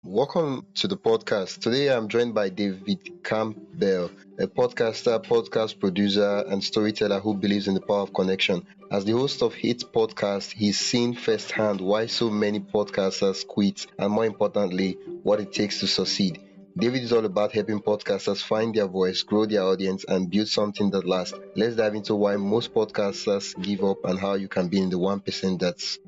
Welcome to the podcast. Today I'm joined by David Campbell, a podcaster, podcast producer, and storyteller who believes in the power of connection. As the host of Hit Podcast, he's seen firsthand why so many podcasters quit and, more importantly, what it takes to succeed. David is all about helping podcasters find their voice, grow their audience, and build something that lasts. Let's dive into why most podcasters give up and how you can be in the 1%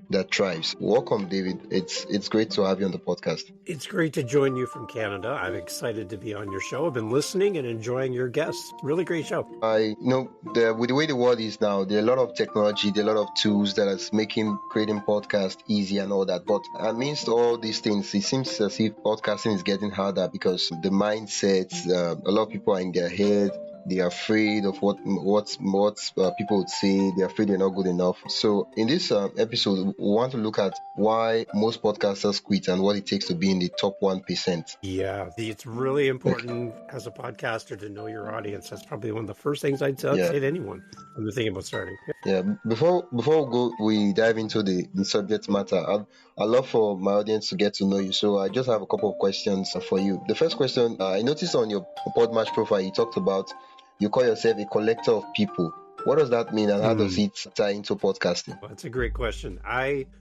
that thrives. Welcome, David. It's great to have you on the podcast. It's great to join you from Canada. I'm excited to be on your show. I've been listening and enjoying your guests. Really great show. With the way the world is now, there are a lot of technology, there are a lot of tools that is making creating podcast easy and all that. But amidst all these things, it seems as if podcasting is getting harder because the mindsets, a lot of people are in their head. They're afraid of what people would say. They're afraid they're not good enough. So in this episode, we want to look at why most podcasters quit and what it takes to be in the top 1%. Yeah, it's really important as a podcaster to know your audience. That's probably one of the first things I'd say to anyone when they're thinking about starting. Yeah. Before we dive into the subject matter, I'd love for my audience to get to know you. So I just have a couple of questions for you. The first question, I noticed on your Podmatch profile, you talked about you call yourself a collector of people. What does that mean and how does it tie into podcasting? Well, that's a great question.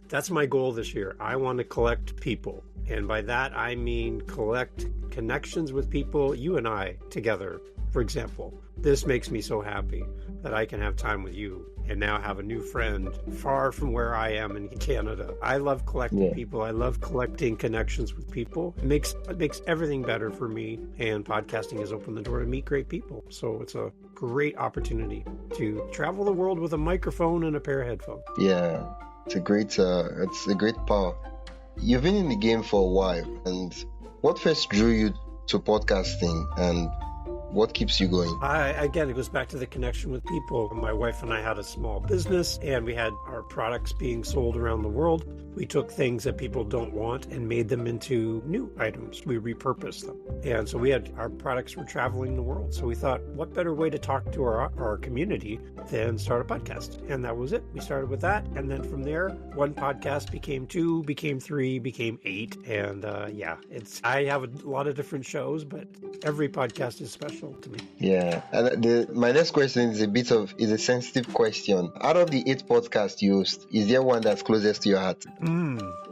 That's my goal this year. I want to collect people. And by that, I mean collect connections with people, you and I together. For example, this makes me so happy that I can have time with you and now have a new friend far from where I am in Canada. I love collecting people. I love collecting connections with people. It makes everything better for me, and podcasting has opened the door to meet great people. So it's a great opportunity to travel the world with a microphone and a pair of headphones. Yeah, it's a great power. You've been in the game for a while, and what first drew you to podcasting and what keeps you going? Again, it goes back to the connection with people. My wife and I had a small business and we had our products being sold around the world. We took things that people don't want and made them into new items. We repurposed them. And so our products were traveling the world. So we thought, what better way to talk to our community than start a podcast? And that was it. We started with that. And then from there, one podcast became 2, became 3, became 8. And I have a lot of different shows, but every podcast is special to me. Yeah. And my next question is a sensitive question. Out of the 8 podcasts you host, is there one that's closest to your heart?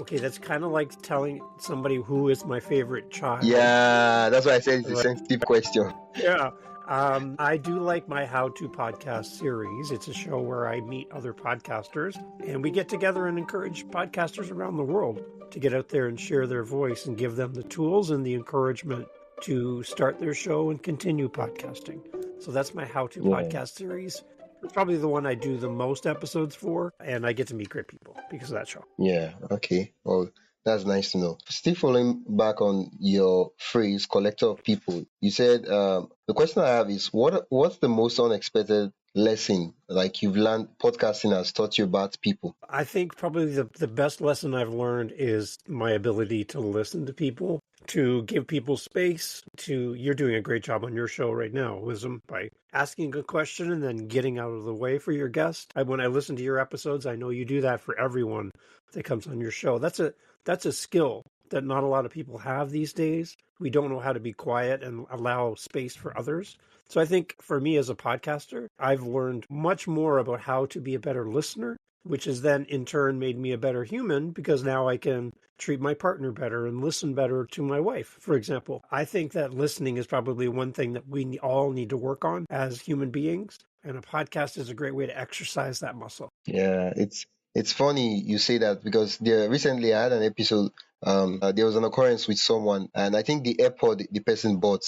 Okay, that's kind of like telling somebody who is my favorite child. Yeah, that's why I said it's a sensitive question. Yeah. I do like my How To podcast series. It's a show where I meet other podcasters and we get together and encourage podcasters around the world to get out there and share their voice and give them the tools and the encouragement to start their show and continue podcasting. So that's my How To podcast series. It's probably the one I do the most episodes for, and I get to meet great people because of that show. Yeah, okay. Well, that's nice to know. Still following back on your phrase, collector of people, you said, the question I have is, what's the most unexpected lesson like you've learned podcasting has taught you about people? I think probably the best lesson I've learned is my ability to listen to people, to give people space. You're doing a great job on your show right now, Wisdom, by asking a question and then getting out of the way for your guest. When I listen to your episodes, I know you do that for everyone that comes on your show. That's a skill that not a lot of people have these days. We don't know how to be quiet and allow space for others. So I think for me as a podcaster, I've learned much more about how to be a better listener, which has then in turn made me a better human because now I can treat my partner better and listen better to my wife, for example. I think that listening is probably one thing that we all need to work on as human beings, and a podcast is a great way to exercise that muscle. Yeah, it's funny you say that because recently I had an episode. There was an occurrence with someone, and I think the AirPod the person bought,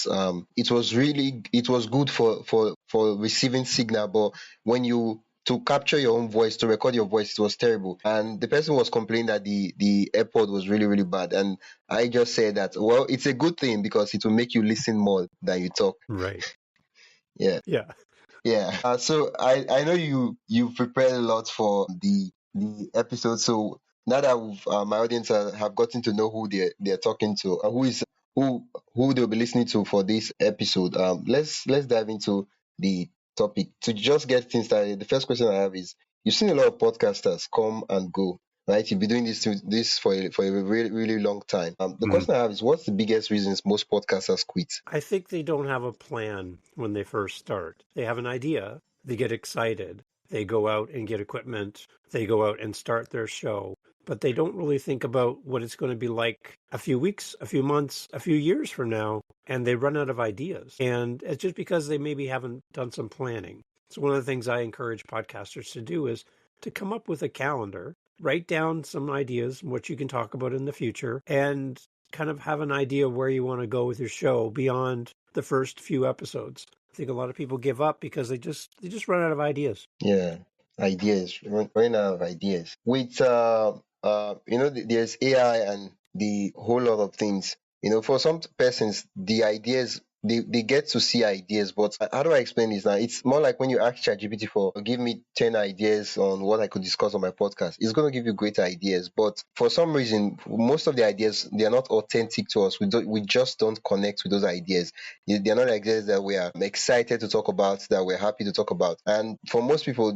it was good for receiving signal, but when you to capture your own voice, to record your voice, it was terrible. And the person was complaining that the AirPod was really, really bad. And I just said that, well, it's a good thing because it will make you listen more than you talk. Right. Yeah. So I know you've prepared a lot for the episode. So now that my audience have gotten to know who they're talking to, who they'll be listening to for this episode, let's dive into the topic. To just get things started, the first question I have is, you've seen a lot of podcasters come and go. right? You've been doing this for a really really long time. The Mm. question I have is, what's the biggest reasons most podcasters quit? I think they don't have a plan when they first start. They have an idea, they get excited, they go out and get equipment, they go out and start their show, but they don't really think about what it's going to be like a few weeks, a few months, a few years from now, and they run out of ideas. And it's just because they maybe haven't done some planning. So, one of the things I encourage podcasters to do is to come up with a calendar, write down some ideas, what you can talk about in the future, and kind of have an idea where you want to go with your show beyond the first few episodes. I think a lot of people give up because they just run out of ideas. Yeah, ideas, running out of ideas. With there's AI and the whole lot of things. For some persons, the ideas they get to see ideas, but how do I explain this now? It's more like when you ask ChatGPT for give me 10 ideas on what I could discuss on my podcast. It's going to give you great ideas, but for some reason, most of the ideas they are not authentic to us. We just don't connect with those ideas. They're not ideas that we are excited to talk about, that we're happy to talk about. And for most people,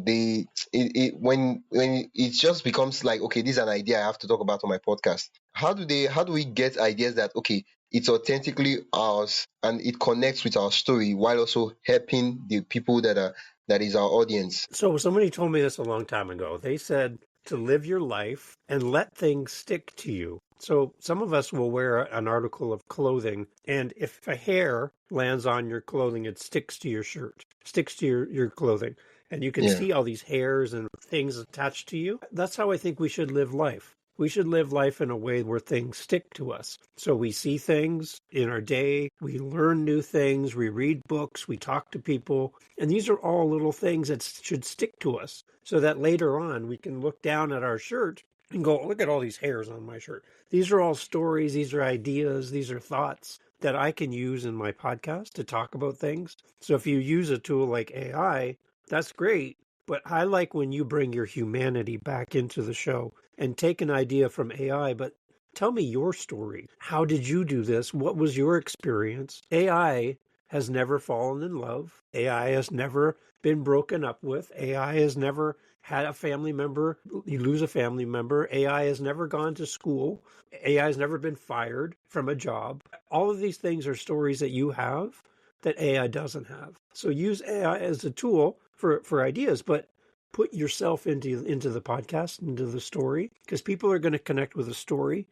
when it just becomes like, okay, this is an idea I have to talk about on my podcast. How do we get ideas that, okay, it's authentically ours and it connects with our story while also helping the people that is our audience? So somebody told me this a long time ago. They said to live your life and let things stick to you. So some of us will wear an article of clothing, and if a hair lands on your clothing, it sticks to your shirt, sticks to your clothing. And you can Yeah. see all these hairs and things attached to you. That's how I think we should live life. We should live life in a way where things stick to us. So we see things in our day, we learn new things, we read books, we talk to people, and these are all little things that should stick to us so that later on we can look down at our shirt and go, look at all these hairs on my shirt. These are all stories, these are ideas, these are thoughts that I can use in my podcast to talk about things. So if you use a tool like AI, that's great. But I like when you bring your humanity back into the show and take an idea from AI, but tell me your story. How did you do this? What was your experience? AI has never fallen in love. AI has never been broken up with. AI has never had a family member, you lose a family member. AI has never gone to school. AI has never been fired from a job. All of these things are stories that you have that AI doesn't have. So use AI as a tool for ideas, but put yourself into the podcast, into the story, because people are going to connect with a story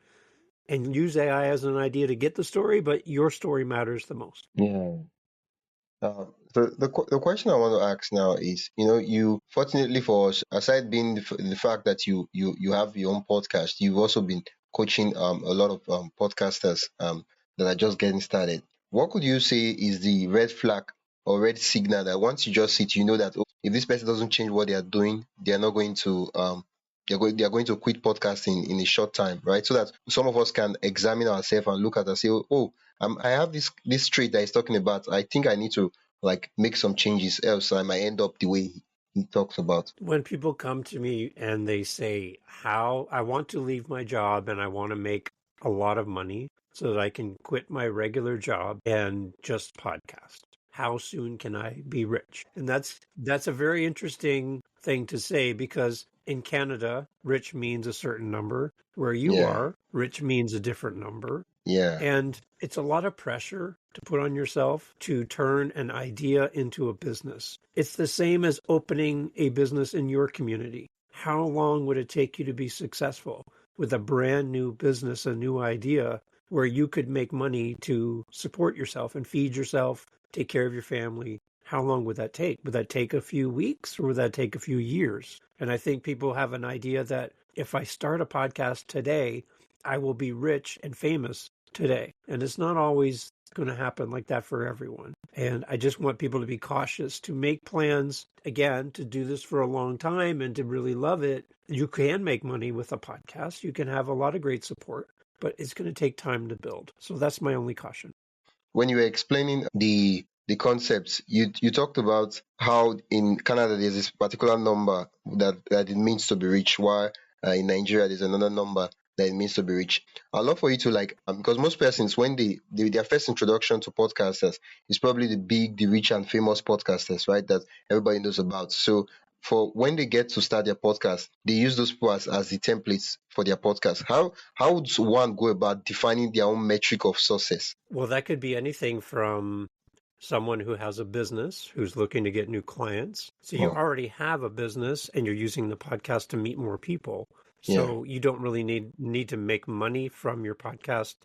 and use AI as an idea to get the story, but your story matters the most. Yeah. The question I want to ask now is, you fortunately for us, aside being the fact that you have your own podcast, you've also been coaching a lot of podcasters that are just getting started. What could you say is the red flag or red signal that once you just see it, you know that, oh, if this person doesn't change what they are doing, they are not going to they are going to quit podcasting in a short time, right? So that some of us can examine ourselves and look at and say, oh, I have this trait that he's talking about. I think I need to like make some changes, else I might end up the way he talks about. When people come to me and they say, how I want to leave my job and I want to make a lot of money so that I can quit my regular job and just podcast. How soon can I be rich? And that's a very interesting thing to say because in Canada, rich means a certain number. Where you Yeah, are, rich means a different number. yeah, And it's a lot of pressure to put on yourself to turn an idea into a business. It's the same as opening a business in your community. How long would it take you to be successful with a brand new business, a new idea where you could make money to support yourself and feed yourself, take care of your family? How long would that take? Would that take a few weeks or would that take a few years? And I think people have an idea that if I start a podcast today, I will be rich and famous today. And it's not always going to happen like that for everyone. And I just want people to be cautious, to make plans, again, to do this for a long time and to really love it. You can make money with a podcast. You can have a lot of great support, but it's going to take time to build. So that's my only caution. when you were explaining the concepts, you talked about how in Canada there's this particular number that it means to be rich, while in Nigeria there's another number that it means to be rich. I'd love for you to like because most persons when their first introduction to podcasters is probably the big, the rich and famous podcasters, right? That everybody knows about. So for when they get to start their podcast, they use those people as the templates for their podcast. How would one go about defining their own metric of success? Well, that could be anything from someone who has a business who's looking to get new clients. So you Oh, already have a business and you're using the podcast to meet more people. yeah, So you don't really need to make money from your podcast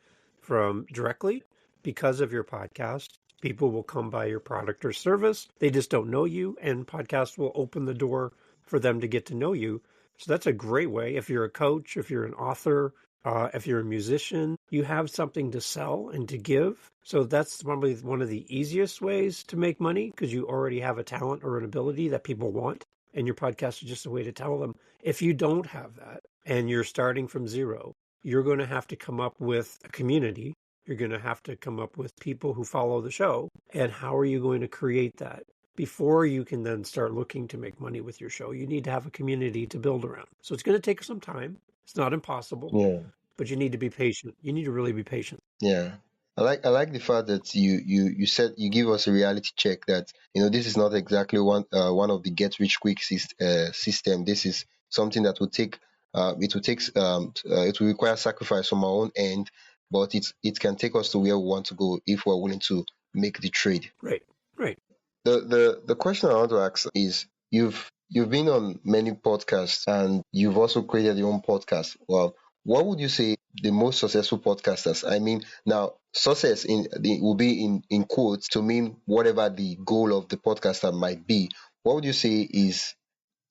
from directly because of your podcast. People will come by your product or service. They just don't know you, and podcast will open the door for them to get to know you. So that's a great way. If you're a coach, if you're an author, if you're a musician, you have something to sell and to give. So that's probably one of the easiest ways to make money because you already have a talent or an ability that people want. And your podcast is just a way to tell them. If you don't have that and you're starting from zero, you're going to have to come up with a community. You're going to have to come up with people who follow the show. And how are you going to create that? Before you can then start looking to make money with your show, you need to have a community to build around. So it's going to take some time. It's not impossible, yeah. but you need to be patient. You need to really be patient. Yeah. I like the fact that you said you give us a reality check that this is not exactly one of the get rich quick system. This is something that will take it will require sacrifice from our own end, but it can take us to where we want to go if we're willing to make the trade. Right, right. The question I want to ask is you've been on many podcasts and you've also created your own podcast. Well, what would you say the most successful podcasters? I mean, now success will be in quotes to mean whatever the goal of the podcaster might be. What would you say is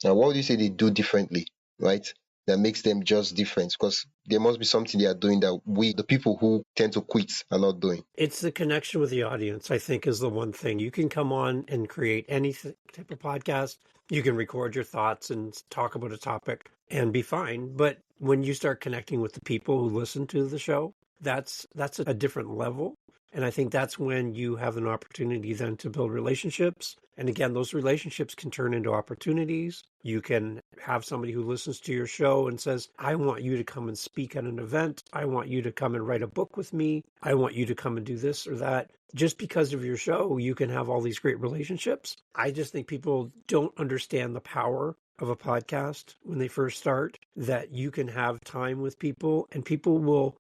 what would you say they do differently, right? That makes them just different because there must be something they are doing that we, the people who tend to quit, are not doing. It's the connection with the audience, I think, is the one thing. You can come on and create any type of podcast. You can record your thoughts and talk about a topic and be fine. But when you start connecting with the people who listen to the show, that's a different level. And I think that's when you have an opportunity then to build relationships. And again, those relationships can turn into opportunities. You can have somebody who listens to your show and says, I want you to come and speak at an event. I want you to come and write a book with me. I want you to come and do this or that. Just because of your show, you can have all these great relationships. I just think people don't understand the power of a podcast when they first start, that you can have time with people and people will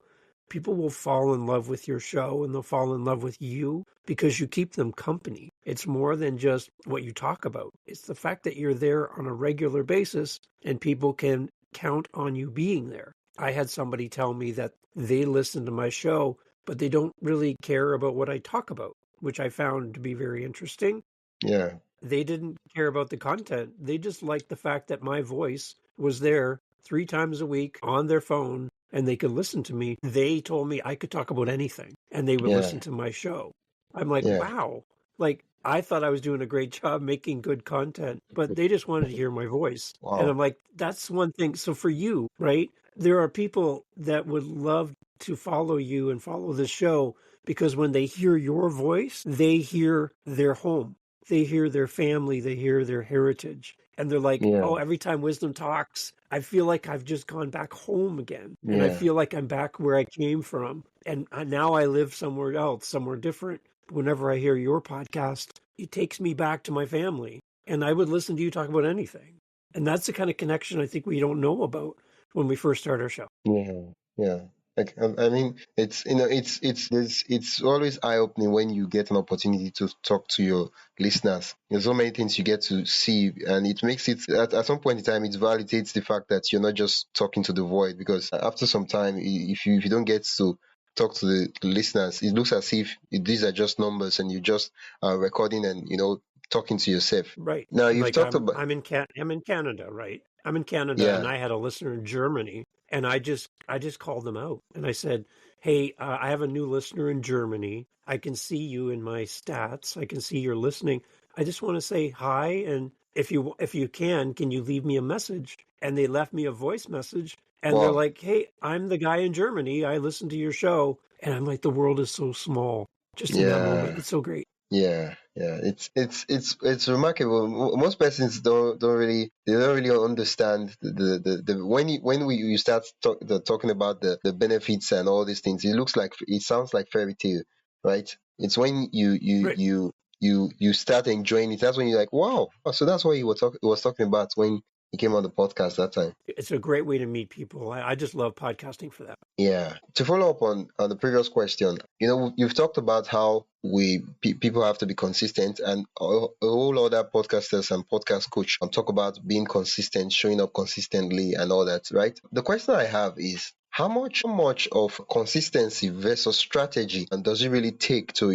fall in love with your show and they'll fall in love with you because you keep them company. It's more than just what you talk about. It's the fact that you're there on a regular basis and people can count on you being there. I had somebody tell me that they listen to my show, but they don't really care about what I talk about, which I found to be very interesting. Yeah. They didn't care about the content. They just liked the fact that my voice was there 3 times a week on their phone and they could listen to me. They told me I could talk about anything and they would Yeah. listen to my show. I'm like, Yeah. wow. Like, I thought I was doing a great job making good content, but they just wanted to hear my voice. And I'm Wow. like, that's one thing. So for you, right, there are people that would love to follow you and follow the show because when they hear your voice, they hear their home, they hear their family, they hear their heritage. And they're like, Yeah. oh, every time Wisdom talks, I feel like I've just gone back home again. And I Yeah. feel like I'm back where I came from. And now I live somewhere else, somewhere different. Whenever I hear your podcast, it takes me back to my family. And I would listen to you talk about anything. And that's the kind of connection I think we don't know about when we first start our show. Yeah, yeah. Like I mean, it's always eye opening when you get an opportunity to talk to your listeners. There's so many things you get to see, and it makes it at some point in time it validates the fact that you're not just talking to the void. Because after some time, if you don't get to talk to the listeners, it looks as if these are just numbers, and you're just recording and talking to yourself. Right. Now you've Like talked about I'm in Canada, right? I'm in Canada and yeah, I had a listener in Germany and I just called them out and I said, "Hey, I have a new listener in Germany. I can see you in my stats. I can see you're listening. I just want to say hi and if you can you leave me a message?" And they left me a voice message and they're wow, like, "Hey, I'm the guy in Germany. I listened to your show." And I'm like, the world is so small just in that moment. yeah. It's so great. Yeah, yeah, it's remarkable. Most persons don't really understand the when you start talking about the benefits and all these things. It sounds like fairy tale, right? It's when you you Right. you you start enjoying it. That's when you're like, wow. Oh, so that's what he was talking about when he came on the podcast that time. It's a great way to meet people. I just love podcasting for that. Yeah. To follow up on the previous question, you've talked about how people have to be consistent, and a whole other podcasters and podcast coach talk about being consistent, showing up consistently, and all that, right? The question I have is how much of consistency versus strategy and does it really take to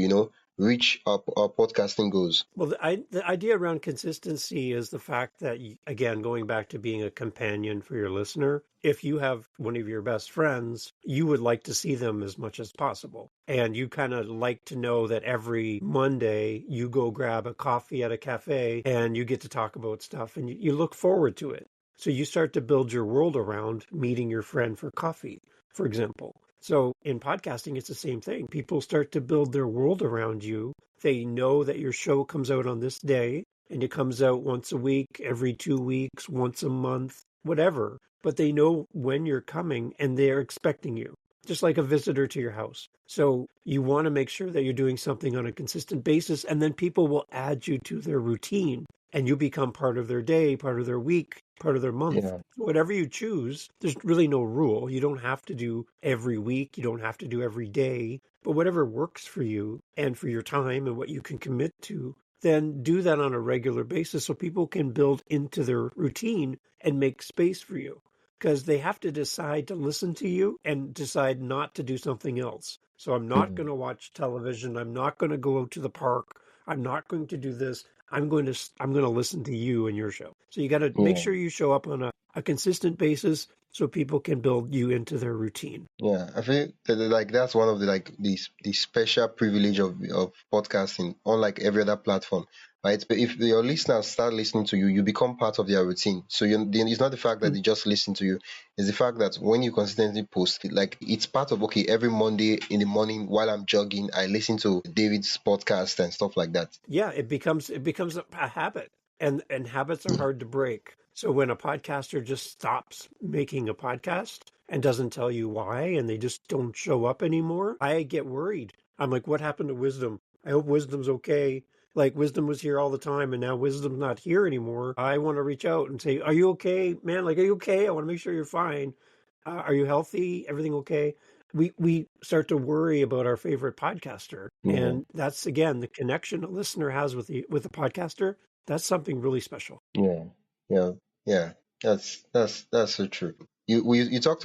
reach our podcasting goals? Well, the idea around consistency is the fact that, again, going back to being a companion for your listener, if you have one of your best friends, you would like to see them as much as possible. And you kind of like to know that every Monday you go grab a coffee at a cafe and you get to talk about stuff and you look forward to it. So you start to build your world around meeting your friend for coffee, for example. So in podcasting, it's the same thing. People start to build their world around you. They know that your show comes out on this day and it comes out once a week, every 2 weeks, once a month, whatever. But they know when you're coming and they're expecting you, just like a visitor to your house. So you want to make sure that you're doing something on a consistent basis, and then people will add you to their routine and you become part of their day, part of their week, part of their month. Yeah. Whatever you choose, there's really no rule. You don't have to do every week, you don't have to do every day, but whatever works for you and for your time and what you can commit to, then do that on a regular basis so people can build into their routine and make space for you, because they have to decide to listen to you and decide not to do something else. So I'm not Mhm. going to watch television. I'm not going to go out to the park. I'm not going to do this. I'm going to listen to you and your show. So you got to make Yeah. sure you show up on a consistent basis so people can build you into their routine. Yeah, I feel like that's one of the special privilege of podcasting, unlike every other platform, right? But if your listeners start listening to you, you become part of their routine. So then it's not the fact that they just listen to you; it's the fact that when you consistently post, like it's part of, okay, every Monday in the morning while I'm jogging, I listen to David's podcast and stuff like that. Yeah, it becomes a habit, and habits are hard to break. So when a podcaster just stops making a podcast and doesn't tell you why, and they just don't show up anymore, I get worried. I'm like, what happened to Wisdom? I hope Wisdom's okay. Like, Wisdom was here all the time and now Wisdom's not here anymore. I want to reach out and say, are you okay, man? Like, are you okay? I want to make sure you're fine. Are you healthy? Everything okay? We start to worry about our favorite podcaster, Yeah, and that's, again, the connection a listener has with the podcaster. That's something really special. yeah, yeah, yeah. That's so true. We talked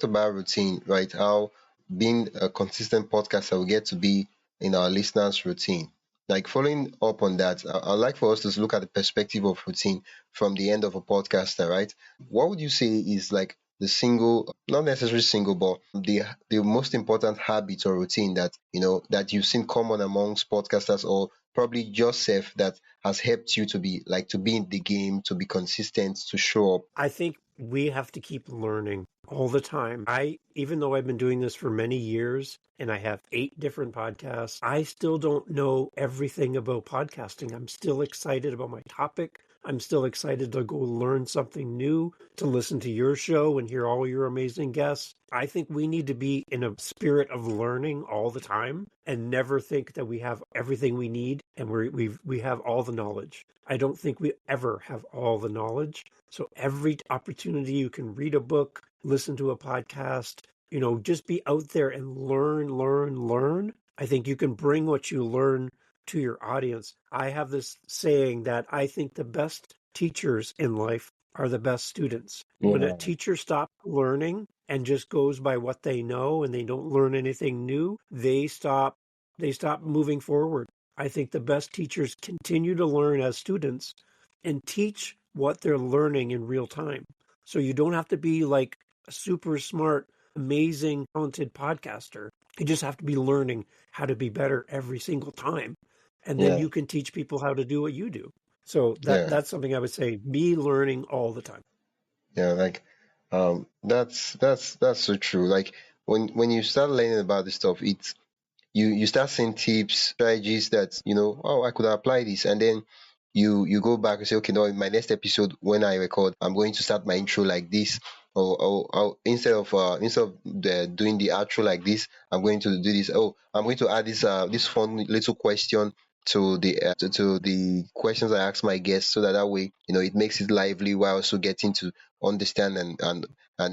about routine, right? How being a consistent podcaster will get to be in our listeners' routine. Like following up on that, I'd like for us to look at the perspective of routine from the end of a podcaster, right? What would you say is like the single, not necessarily single, but the most important habit or routine that that you've seen common amongst podcasters, or probably yourself, that has helped you to be in the game, to be consistent, to show up? I think we have to keep learning all the time. Even though I've been doing this for many years and I have 8 different podcasts, I still don't know everything about podcasting. I'm still excited about my topic. I'm still excited to go learn something new, to listen to your show and hear all your amazing guests. I think we need to be in a spirit of learning all the time and never think that we have everything we need and we have all the knowledge. I don't think we ever have all the knowledge. So every opportunity you can read a book, listen to a podcast, just be out there and learn, learn, learn. I think you can bring what you learn to your audience. I have this saying that I think the best teachers in life are the best students. When a Yeah, teacher stops learning and just goes by what they know and they don't learn anything new, they stop moving forward. I think the best teachers continue to learn as students and teach what they're learning in real time. So you don't have to be like a super smart, amazing, talented podcaster. You just have to be learning how to be better every single time. And then yeah, you can teach people how to do what you do. So that yeah, that's something I would say, be learning all the time. yeah. Like, that's so true. Like when you start learning about this stuff, you start seeing tips, strategies that oh, I could apply this, and then you go back and say, okay, no, in my next episode when I record, I'm going to start my intro like this, or instead of doing the outro like this, I'm going to do this. Oh, I'm going to add this fun little question to the questions I ask my guests, so that way it makes it lively while also getting to understand and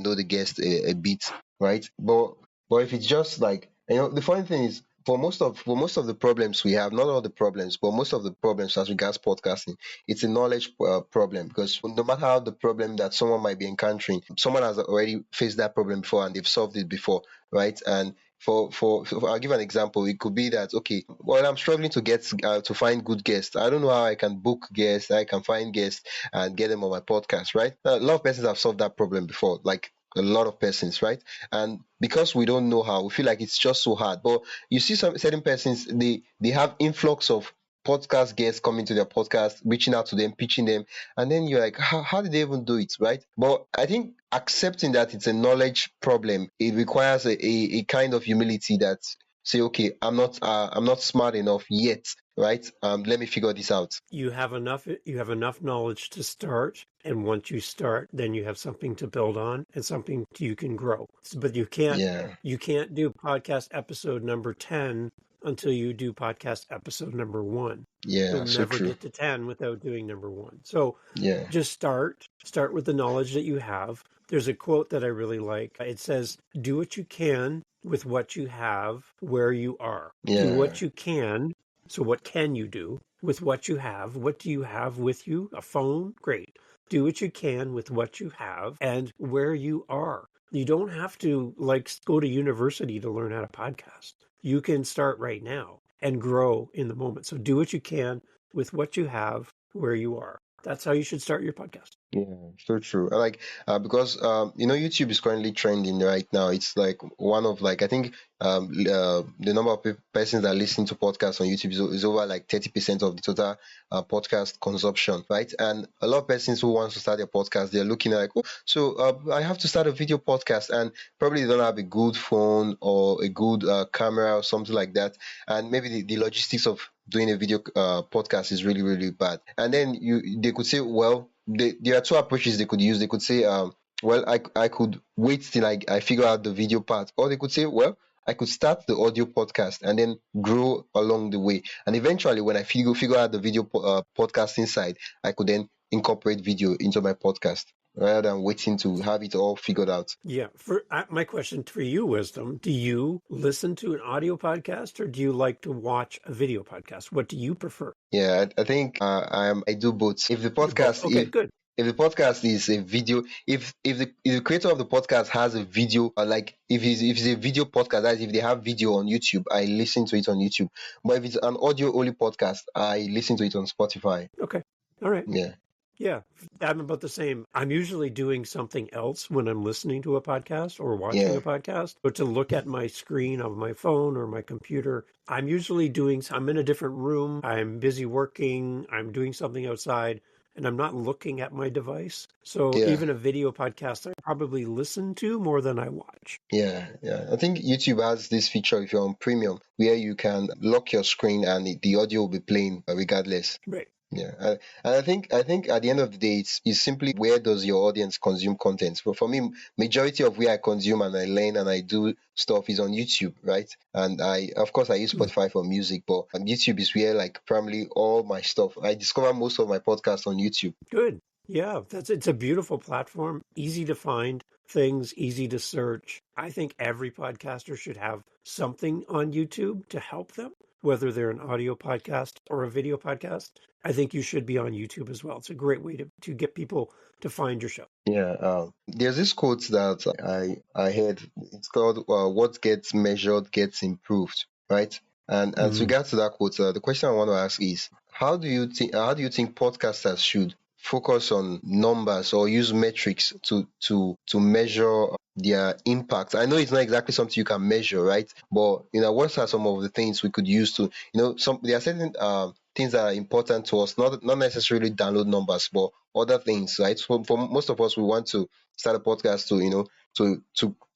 know the guest a bit, right? But if it's just like, the funny thing is, for most of the problems we have, not all the problems, but most of the problems as regards podcasting, it's a knowledge problem, because no matter how the problem that someone might be encountering, someone has already faced that problem before and they've solved it before, right? And I'll give an example. It could be that, okay, well, I'm struggling to find good guests. I don't know how I can book guests, I can find guests and get them on my podcast, right? A lot of persons have solved that problem before, like a lot of persons, right? And because we don't know how, we feel like it's just so hard. But you see some certain persons, they have influx of podcast guests coming to their podcast, reaching out to them, pitching them, and then you're like, how did they even do it, right? But I think accepting that it's a knowledge problem, it requires a kind of humility that say, okay, I'm not smart enough yet, right? Let me figure this out. You have enough knowledge to start, and once you start, then you have something to build on and something you can grow. But Yeah, you can't do podcast episode number 10 until you do podcast episode number 1. yeah, You'll so never true. get to 10 without doing number 1. So Yeah, just start with the knowledge that you have. There's a quote that I really like. It says, do what you can with what you have where you are. Do yeah, what you can. So what can you do with what you have? What do you have with you? A phone? Great. Do what you can with what you have and where you are. You don't have to go to university to learn how to podcast. You can start right now and grow in the moment. So do what you can with what you have where you are. That's how you should start your podcast. yeah, so true. Like, because YouTube is currently trending right now. It's like one of, like, I think the number of persons that listen to podcasts on YouTube is over like 30% of the total podcast consumption, right? And a lot of persons who want to start their podcast, they're looking at like, oh, so I have to start a video podcast, and probably they don't have a good phone or a good camera or something like that, and maybe the logistics of doing a video podcast is really, really bad. And then they could say, well, there are two approaches they could use. They could say, well, I could wait till I figure out the video part, or they could say, well, I could start the audio podcast and then grow along the way, and eventually when I figure out the video podcasting side, I could then incorporate video into my podcast rather than waiting to have it all figured out. Yeah. For my question for you, Wisdom, do you listen to an audio podcast or do you like to watch a video podcast? What do you prefer? Yeah, I think I do both. If the You both. podcast Okay, good. if the podcast is a video, if the creator of the podcast has a video, like if it's a video podcast, that is, if they have video on YouTube, I listen to it on YouTube. But if it's an audio only podcast, I listen to it on Spotify. Okay. All right. Yeah, Yeah, I'm about the same. I'm usually doing something else when I'm listening to a podcast or watching yeah, a podcast. But to look at my screen of my phone or my computer, I'm in a different room. I'm busy working. I'm doing something outside and I'm not looking at my device. So yeah, even a video podcast, I probably listen to more than I watch. yeah. I think YouTube has this feature if you're on premium where you can lock your screen and the audio will be playing regardless. Right. Yeah, and I think at the end of the day, it's simply where does your audience consume content. But for me, majority of where I consume and I learn and I do stuff is on YouTube, right? And of course, I use Mm. Spotify for music, but YouTube is where, like, primarily all my stuff. I discover most of my podcasts on YouTube. Good. Yeah, it's a beautiful platform, easy to find things, easy to search. I think every podcaster should have something on YouTube to help them, whether they're an audio podcast or a video podcast. I think you should be on YouTube as well. It's a great way to get people to find your show. Yeah, there's this quote that I heard. It's called "What gets measured gets improved," right? And to Mm. get to that quote, the question I want to ask is, how do you think podcasters should focus on numbers or use metrics to measure their impact? I know it's not exactly something you can measure, right? But what are some of the things we could use to, some there are certain things that are important to us, not necessarily download numbers, but other things, right? So for most of us, we want to start a podcast to,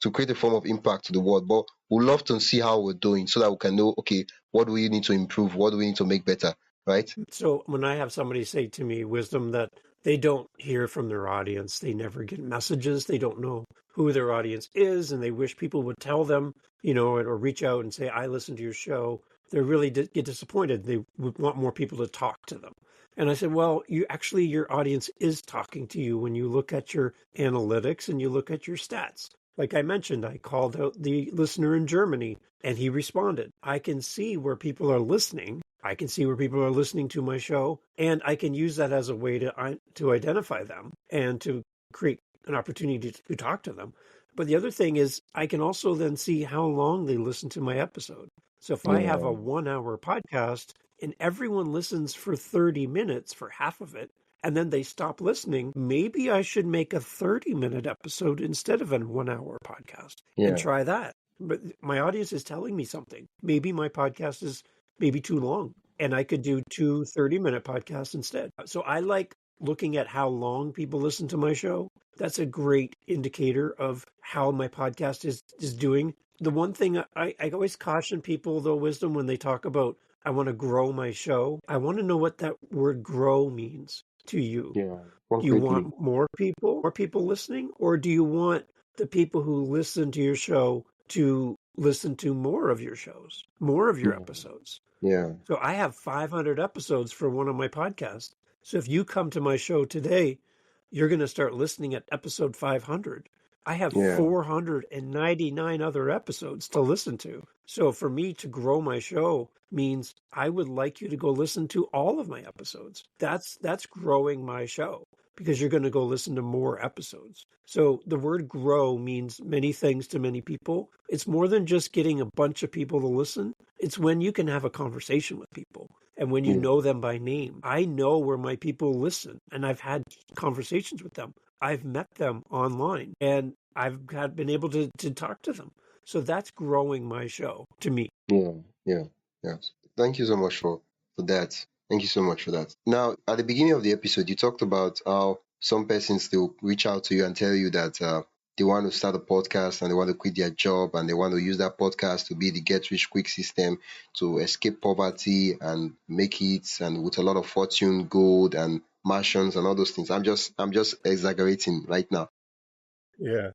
to create a form of impact to the world, but we love to see how we're doing so that we can know, okay, what do we need to improve? What do we need to make better? Right? So when I have somebody say to me, Wisdom, that they don't hear from their audience. They never get messages. They don't know who their audience is, and they wish people would tell them, or reach out and say, I listen to your show. They really get disappointed. They would want more people to talk to them. And I said, well, your audience is talking to you when you look at your analytics and you look at your stats. Like I mentioned, I called out the listener in Germany and he responded. I can see where people are listening. I can see where people are listening to my show, and I can use that as a way to identify them and to create an opportunity to talk to them. But the other thing is I can also then see how long they listen to my episode. So if I have Yeah. a 1 hour podcast and everyone listens for 30 minutes for half of it, and then they stop listening, maybe I should make a 30-minute episode instead of a 1 hour podcast and Yeah. try that. But my audience is telling me something. Maybe my podcast is maybe too long and I could do 2 30-minute podcasts instead. So I like looking at how long people listen to my show. That's a great indicator of how my podcast is doing. The one thing I always caution people, though, Wisdom, when they talk about, I want to grow my show, I want to know what that word grow means to you. Yeah. Do you Concretely. want more people listening, or do you want the people who listen to your show to listen to more of your shows, more of your Yeah. episodes? Yeah. So I have 500 episodes for one of my podcasts. So if you come to my show today, you're going to start listening at episode 500. I have Yeah. 499 other episodes to listen to. So for me to grow my show means I would like you to go listen to all of my episodes. That's growing my show because you're going to go listen to more episodes. So the word grow means many things to many people. It's more than just getting a bunch of people to listen. It's when you can have a conversation with people and when you Yeah. know them by name. I know where my people listen and I've had conversations with them. I've met them online and I've been able to talk to them. So that's growing my show to me. Yeah. Yeah. Yes. Thank you so much for that. Thank you so much for that. Now, at the beginning of the episode, you talked about how some persons they'll reach out to you and tell you that they want to start a podcast and they want to quit their job and they want to use that podcast to be the get rich quick system to escape poverty and make it and with a lot of fortune, gold and mansions and all those things. I'm just exaggerating right now. Yeah.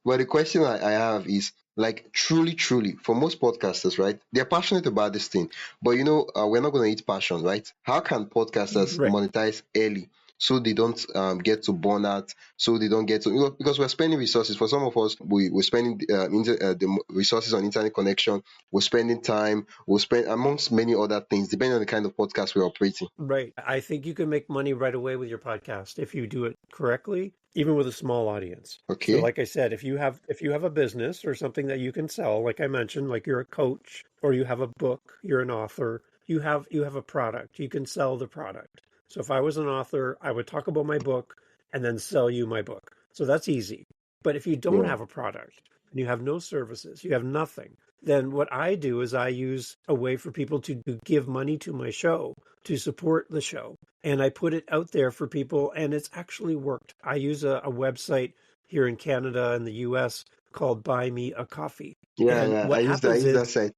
But the question I have is like truly, for most podcasters, right? They're passionate about this thing, but we're not going to eat passion, right? How can podcasters Right. monetize early so they don't get to burn out, so they don't get to, because we're spending resources. For some of us, we're spending the resources on internet connection, we're spending time, we'll spend amongst many other things, depending on the kind of podcast we're operating. Right. I think you can make money right away with your podcast if you do it correctly, even with a small audience. So Okay. like I said, if you have a business or something that you can sell, like I mentioned, like you're a coach or you have a book, you're an author, you have a product, you can sell the product. So if I was an author, I would talk about my book and then sell you my book. So that's easy. But if you don't Yeah. have a product and you have no services, you have nothing, then what I do is I use a way for people to give money to my show to support the show. And I put it out there for people, and it's actually worked. I use a website here in Canada and the US called Buy Me a Coffee. Yeah, And yeah. I what use that. I happens use is that site.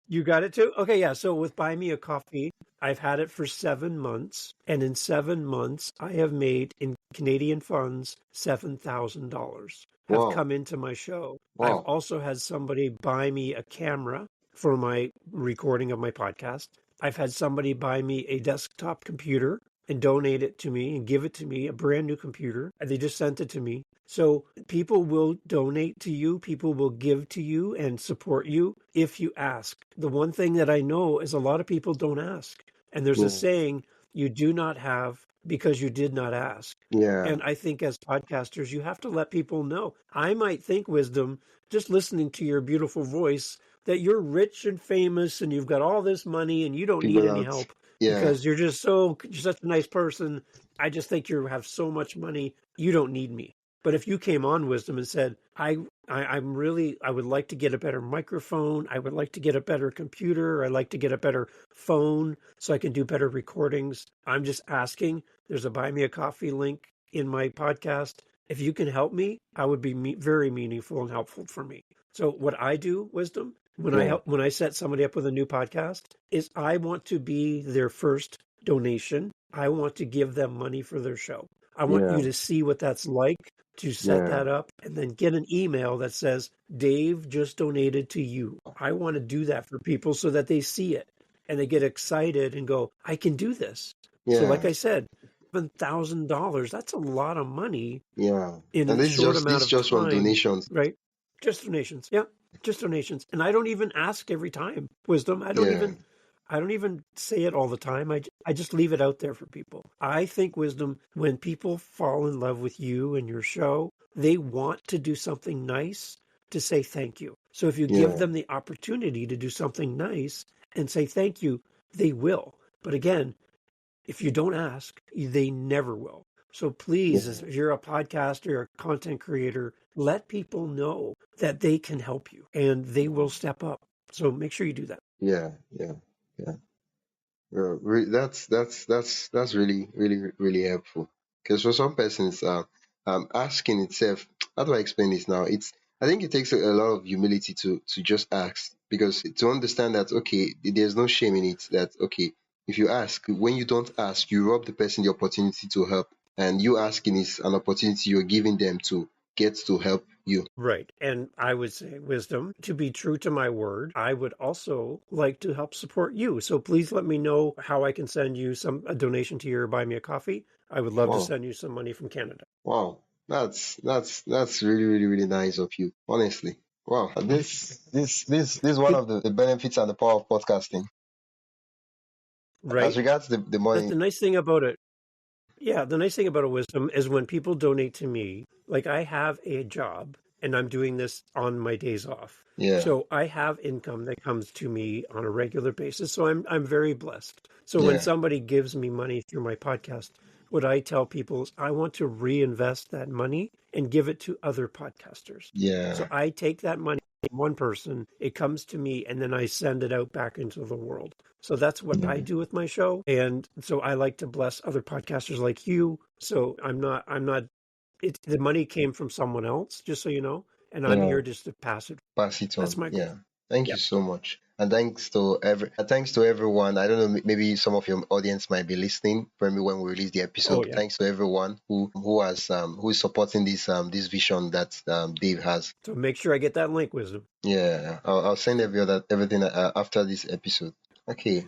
you got it too? Okay, yeah. So with Buy Me a Coffee, I've had it for 7 months. And in 7 months, I have made in Canadian funds $7,000 have Wow. come into my show. I've Wow. also had somebody buy me a camera for my recording of my podcast. I've had somebody buy me a desktop computer and donate it to me and give it to me, a brand new computer. And they just sent it to me. So people will donate to you, people will give to you and support you if you ask. The one thing that I know is a lot of people don't ask. And there's a Yeah. saying, you do not have because you did not ask. Yeah. And I think as podcasters, you have to let people know. I might think, Wisdom, just listening to your beautiful voice, that you're rich and famous and you've got all this money and you don't need Figure any out. help Yeah. because you're such a nice person. I just think you have so much money, you don't need me. But if you came on Wisdom and said, I would like to get a better microphone. I would like to get a better computer. I'd like to get a better phone so I can do better recordings. I'm just asking. There's a buy me a coffee link in my podcast. If you can help me, I would be very meaningful and helpful for me. So what I do, Wisdom, Yeah. when I set somebody up with a new podcast, is I want to be their first donation, I want to give them money for their show. I want Yeah. you to see what that's like, to set Yeah. that up and then get an email that says, Dave just donated to you. I want to do that for people so that they see it and they get excited and go, I can do this. So, like Yeah. I said, $7,000, that's a lot of money Yeah. in And a short amount this of just from time, donations. right? Just donations. Yeah, just donations. And I don't even ask every time, Wisdom. Yeah. I don't even say it all the time. I just leave it out there for people. I think, Wisdom, when people fall in love with you and your show, they want to do something nice to say thank you. So if you give Yeah. them the opportunity to do something nice and say thank you, they will. But again, if you don't ask, they never will. So please, Yeah. if you're a podcaster or a content creator, let people know that they can help you and they will step up. So make sure you do that. Yeah. Yeah. Yeah. That's really really helpful. Because for some persons, asking itself, how do I explain this now? I think it takes a lot of humility to just ask, because to understand that okay, there's no shame in it. That okay, if you ask, when you don't ask, you rob the person the opportunity to help, and you asking is an opportunity you're giving them to get to help you. Right. And I would say, Wisdom, to be true to my word, I would also like to help support you. So please let me know how I can send you a donation to your Buy Me a Coffee. I would love to Wow. send you some money from Canada. Wow, that's really really really nice of you. Honestly, wow. This is one It, of the benefits and the power of podcasting. As right. regards the But money, the nice thing about it, yeah, the nice thing about a Wisdom is when people donate to me, like I have a job and I'm doing this on my days off. yeah, So I have income that comes to me on a regular basis. So I'm very blessed. So when yeah, somebody gives me money through my podcast, what I tell people is I want to reinvest that money and give it to other podcasters. So yeah, I take that money from one person, it comes to me, and then I send it out back into the world. So that's what I yeah, do with my show. And so I like to bless other podcasters like you. So I'm not, the money came from someone else, just so you know. And I'm yeah. here just to pass it. Pass it That's on. my goal. Yeah. Thank you Yeah. so much. And thanks to everyone. I don't know, maybe some of your audience might be listening from me when we release the episode. Oh, But yeah. thanks to everyone who is supporting this vision that Dave has. So make sure I get that link, Wisdom. Yeah, I'll send everything after this episode. Okay.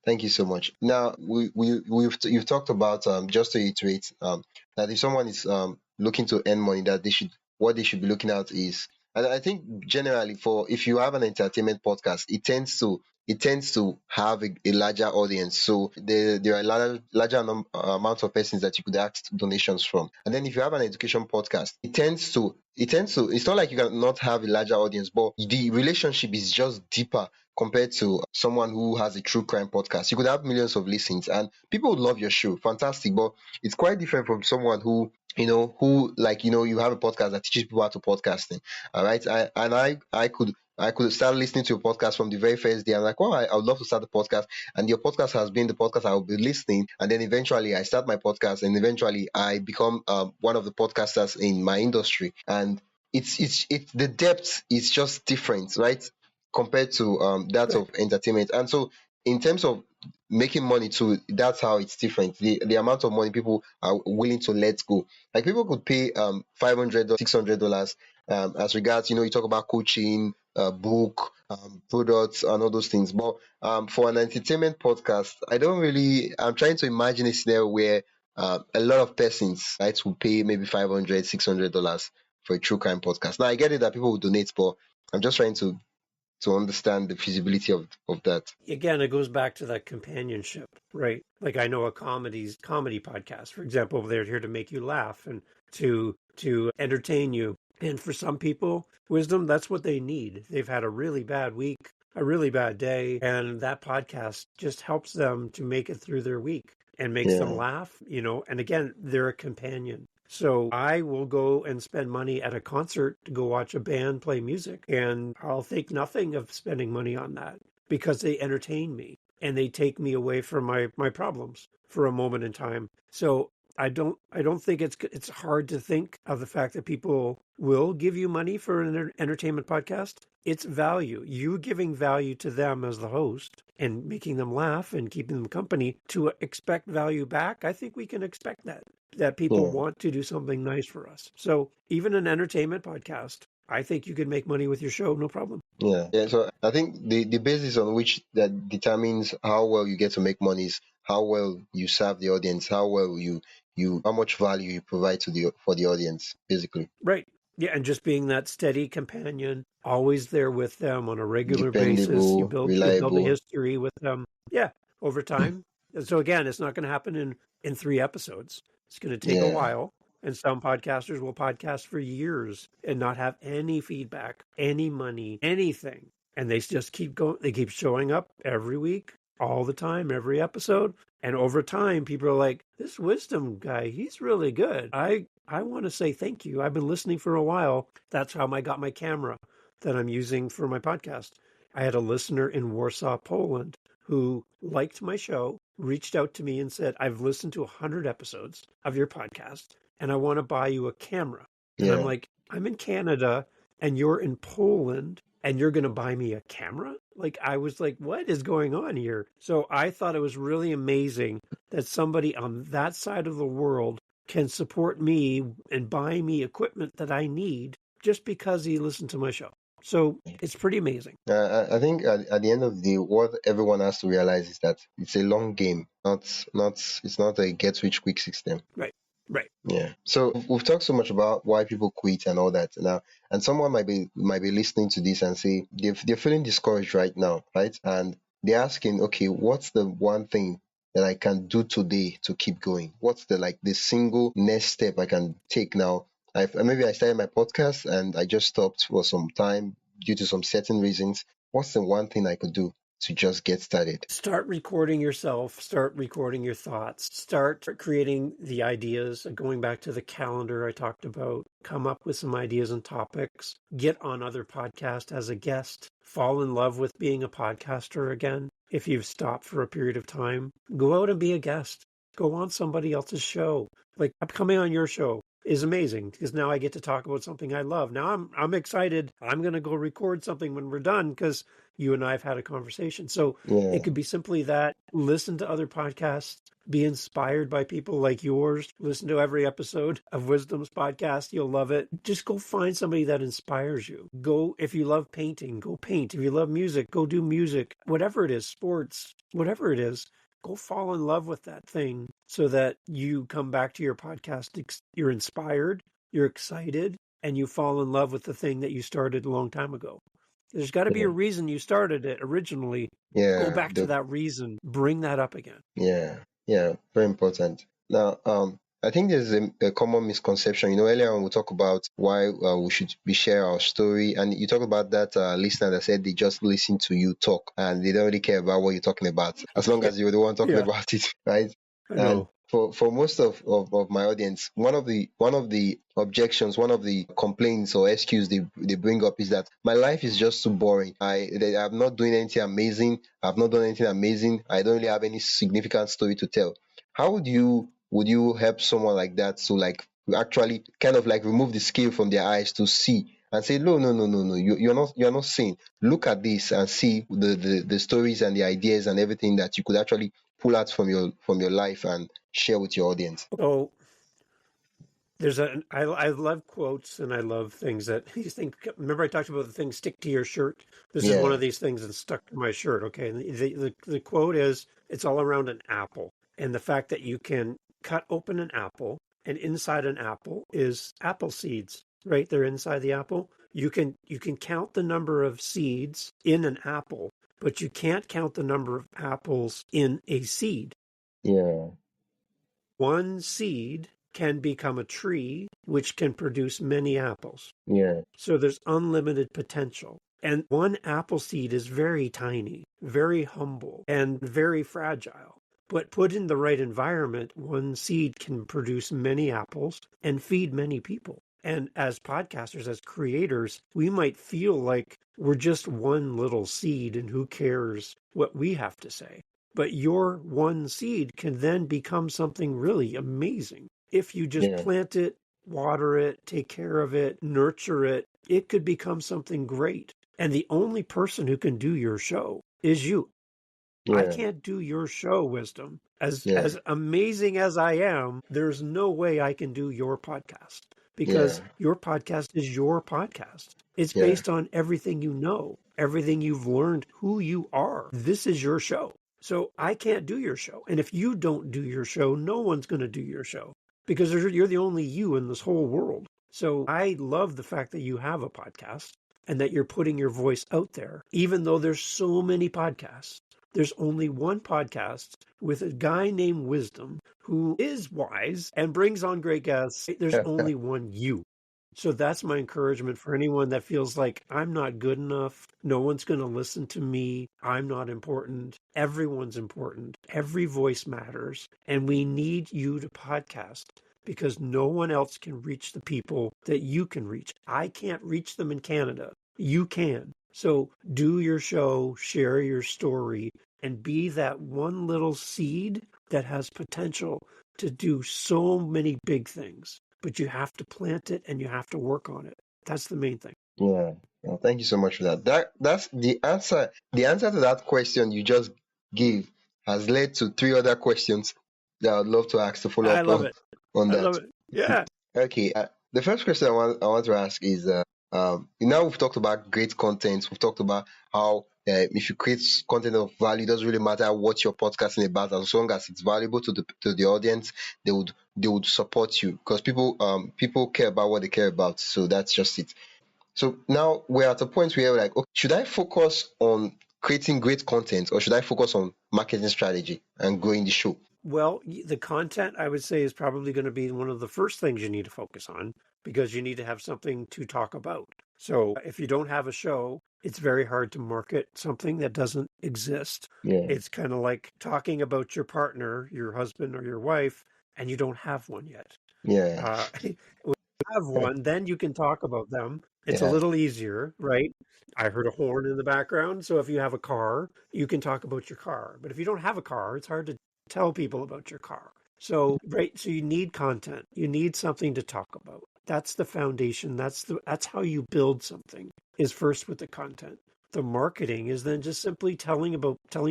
Thank you so much. Now you've talked about, just to iterate, that if someone is looking to earn money, that what they should be looking at is, and I think generally, for if you have an entertainment podcast, it tends to have a larger audience. So there are larger amounts of persons that you could ask donations from. And then if you have an education podcast, it tends to it's not like you can not have a larger audience, but the relationship is just deeper compared to someone who has a true crime podcast. You could have millions of listens and people would love your show. Fantastic. But it's quite different from someone who like, you have a podcast that teaches people how to podcasting. All right. I could start listening to a podcast from the very first day. I'm like, wow, I would love to start the podcast. And your podcast has been the podcast I will be listening. And then eventually I start my podcast and eventually I become one of the podcasters in my industry. And it's the depth is just different, right? Compared to that Right. of entertainment. And so in terms of making money too, that's how it's different. The amount of money people are willing to let go. Like people could pay $500, $600 as regards, you talk about coaching, book, products and all those things. But for an entertainment podcast, I'm trying to imagine a scenario where a lot of persons, right, will pay maybe $500, $600 for a true crime podcast. Now I get it that people will donate, but I'm just trying to understand the feasibility of that. Again, it goes back to that companionship, right? Like I know a comedy podcast, for example, they're here to make you laugh and to entertain you. And for some people, Wisdom, that's what they need. They've had a really bad week, a really bad day, and that podcast just helps them to make it through their week and makes them Yeah, laugh. And again, they're a companion. So I will go and spend money at a concert to go watch a band play music, and I'll think nothing of spending money on that because they entertain me and they take me away from my problems for a moment in time. So I don't think it's hard to think of the fact that people will give you money for an entertainment podcast. It's value. You giving value to them as the host and making them laugh and keeping them company to expect value back, I think we can expect that people Yeah. want to do something nice for us. So even an entertainment podcast, I think you can make money with your show, no problem. Yeah. Yeah. So I think the basis on which that determines how well you get to make money is how well you serve the audience, how well you how much value you provide to the for the audience, basically. Right. Yeah, and just being that steady companion, always there with them on a regular basis. You Dependable, build a reliable. history with them. Yeah, over time. And so again, it's not going to happen in 3 episodes. It's going to take a Yeah. while. And some podcasters will podcast for years and not have any feedback, any money, anything. And they just keep going. They keep showing up every week, all the time, every episode. And over time, people are like, this wisdom guy, he's really good. I want to say thank you. I've been listening for a while. That's how I got my camera that I'm using for my podcast. I had a listener in Warsaw, Poland, who liked my show, reached out to me and said, I've listened to 100 episodes of your podcast and I want to buy you a camera. And I'm Yeah. like, I'm in Canada and you're in Poland and you're going to buy me a camera? Like, I was like, what is going on here? So I thought it was really amazing that somebody on that side of the world can support me and buy me equipment that I need just because he listened to my show. So it's pretty amazing. I think at the end of the day, what everyone has to realize is that it's a long game, not it's not a get rich quick system. Right. Right. Yeah. So we've talked so much about why people quit and all that now, and someone might be listening to this and say they're feeling discouraged right now, right? And they're asking, okay, what's the one thing that I can do today to keep going? What's the single next step I can take now? Maybe I started my podcast and I just stopped for some time due to some certain reasons. What's the one thing I could do to just get started? Start recording yourself, start recording your thoughts, start creating the ideas, going back to the calendar I talked about, come up with some ideas and topics, get on other podcasts as a guest, fall in love with being a podcaster again. If you've stopped for a period of time, go out and be a guest. Go on somebody else's show. Like coming on your show is amazing because now I get to talk about something I love. Now I'm excited. I'm going to go record something when we're done because you and I have had a conversation. So Yeah. it could be simply that listen to other podcasts, be inspired by people like yours, listen to every episode of Wisdom's podcast. You'll love it. Just go find somebody that inspires you. Go, if you love painting, go paint. If you love music, go do music. Whatever it is, sports, whatever it is, go fall in love with that thing so that you come back to your podcast. You're inspired, you're excited, and you fall in love with the thing that you started a long time ago. There's got to be Yeah. a reason you started it originally. Go Yeah. back to that reason. Bring that up again. Yeah, yeah, very important. Now, I think there's a common misconception. Earlier on we talk about why we should be share our story, and you talk about that listener that said they just listen to you talk and they don't really care about what you're talking about, as long Yeah, as you're the one talking yeah, about it, right? I And know. for most of my audience, one of the objections, one of the complaints or excuse they bring up is that my life is just too boring. I'm not doing anything amazing. I've not done anything amazing. I don't really have any significant story to tell. How would you help someone like that to actually kind of like remove the scale from their eyes to see and say, no, no, no, no, no, you're not seeing. Look at this and see the stories and the ideas and everything that you could actually pull out from your life and share with your audience. So I love quotes and I love things that these things. Remember, I talked about the thing stick to your shirt. This is one Yeah, of these things that's stuck to my shirt. Okay, and the quote is it's all around an apple and the fact that you can cut open an apple and inside an apple is apple seeds. Right, they're inside the apple. You can count the number of seeds in an apple, but you can't count the number of apples in a seed. yeah, One seed can become a tree, which can produce many apples. yeah, So there's unlimited potential. And one apple seed is very tiny, very humble, and very fragile. But put in the right environment, one seed can produce many apples and feed many people. And as podcasters, as creators, we might feel like we're just one little seed and who cares what we have to say. But your one seed can then become something really amazing. If you just yeah, plant it, water it, take care of it, nurture it, it could become something great. And the only person who can do your show is you. I Yeah. can't do your show, Wisdom. Yeah. As amazing as I am, there's no way I can do your podcast Yeah. because your podcast is your podcast. It's Yeah. based on everything you know, everything you've learned, who you are. This is your show. So I can't do your show. And if you don't do your show, no one's going to do your show because you're the only you in this whole world. So I love the fact that you have a podcast and that you're putting your voice out there, even though there's so many podcasts. There's only one podcast with a guy named Wisdom who is wise and brings on great guests. There's only one you. So that's my encouragement for anyone that feels like I'm not good enough. No one's going to listen to me. I'm not important. Everyone's important. Every voice matters. And we need you to podcast because no one else can reach the people that you can reach. I can't reach them in Canada. You can. So do your show, share your story, and be that one little seed that has potential to do so many big things. But you have to plant it and you have to work on it. That's the main thing. Yeah. Well, thank you so much for that. That's the answer. The answer to that question you just gave has led to three other questions that I would love to ask to follow I up love it. on I that. love it. Yeah. Okay. The first question I want to ask is now we've talked about great content. We've talked about how if you create content of value, it doesn't really matter what you're podcasting about, as long as it's valuable to the audience, they would support you because people care about what they care about. So that's just it. So now we're at a point where we're like, okay, should I focus on creating great content or should I focus on marketing strategy and growing the show? Well, the content I would say is probably going to be one of the first things you need to focus on because you need to have something to talk about. So if you don't have a show, it's very hard to market something that doesn't exist. Yeah. It's kind of like talking about your partner, your husband or your wife, and you don't have one yet. Yeah. When you have one, then you can talk about them. It's a Yeah. little easier, right? I heard a horn in the background. So if you have a car, you can talk about your car. But if you don't have a car, it's hard to tell people about your car. So, right, so you need content. You need something to talk about. That's the foundation. That's how you build something. Is first with the content. The marketing is then just simply telling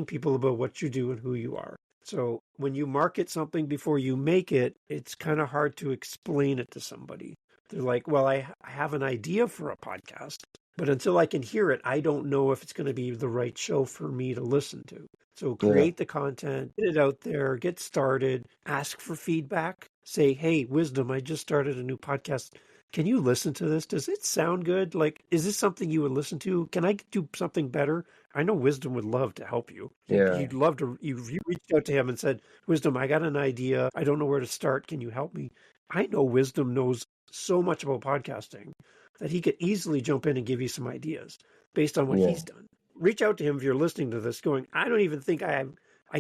people about what you do and who you are. So when you market something before you make it, it's kind of hard to explain it to somebody. They're like, well, I have an idea for a podcast, but until I can hear it, I don't know if it's going to be the right show for me to listen to. So Yeah. create the content, get it out there, get started, ask for feedback. Say, hey, Wisdom, I just started a new podcast. Can you listen to this? Does it sound good? Like, is this something you would listen to? Can I do something better? I know Wisdom would love to help you. Yeah. He'd love to. You reached out to him and said, Wisdom, I got an idea. I don't know where to start. Can you help me? I know Wisdom knows so much about podcasting that he could easily jump in and give you some ideas based on what Yeah. he's done. Reach out to him if you're listening to this going, I don't even think I